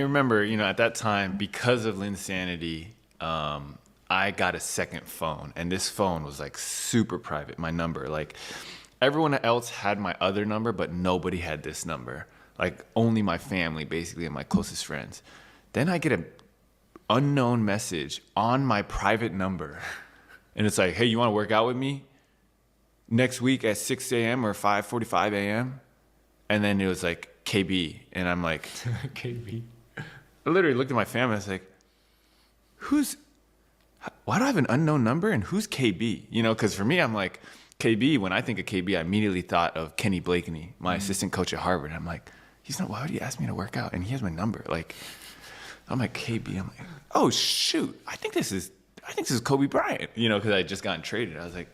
I remember, at that time, because of Linsanity, I got a second phone, and this phone was like super private, my number. Like everyone else had my other number, but nobody had this number. Like only my family, basically, and my closest friends. Then I get an unknown message on my private number, and it's like, "Hey, you want to work out with me next week at 6 a.m. or 5:45 a.m.?" And then it was like KB, and I'm like, KB. I literally looked at my family. I was like, why do I have an unknown number and who's KB? Because for me, I'm like, KB, when I think of KB, I immediately thought of Kenny Blakeney, my assistant coach at Harvard. I'm like, why would he ask me to work out? And he has my number. Like, I'm like, KB. I'm like, oh, shoot. I think this is Kobe Bryant, because I had just gotten traded. I was like,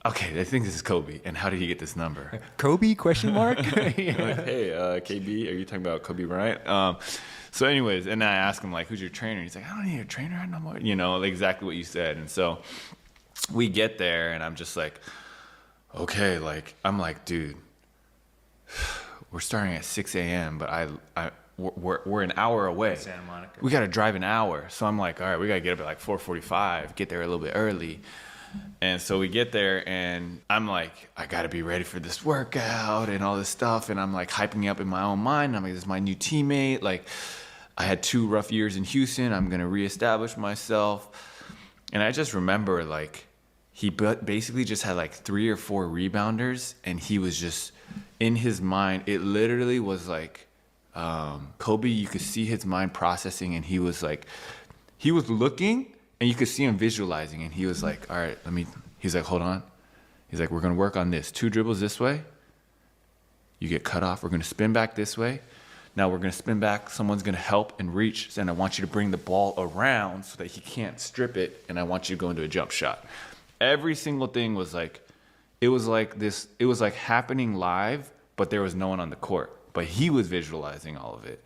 okay, I think this is Kobe. And how did he get this number? Kobe, question mark? I'm like, hey, KB, are you talking about Kobe Bryant? So anyways, and I asked him, like, who's your trainer? He's like, I don't need a trainer no more. Like exactly what you said. And so we get there, and I'm just like, okay, like, I'm like, dude, we're starting at 6 a.m., but we're an hour away. Santa Monica. We got to drive an hour. So I'm like, all right, we got to get up at like 4:45, get there a little bit early. And so we get there, and I'm like, I got to be ready for this workout and all this stuff. And I'm like hyping up in my own mind. I'm like, this is my new teammate. Like, I had 2 rough years in Houston. I'm going to reestablish myself. And I just remember, like, he basically just had like 3 or 4 rebounders. And he was just in his mind. It literally was like, Kobe, you could see his mind processing. And he was looking. And you could see him visualizing, and he was like, all right, he's like, hold on. He's like, we're going to work on this. 2 dribbles this way. You get cut off. We're going to spin back this way. Now we're going to spin back. Someone's going to help and reach, and I want you to bring the ball around so that he can't strip it, and I want you to go into a jump shot. Every single thing was like, it was like happening live, but there was no one on the court. But he was visualizing all of it.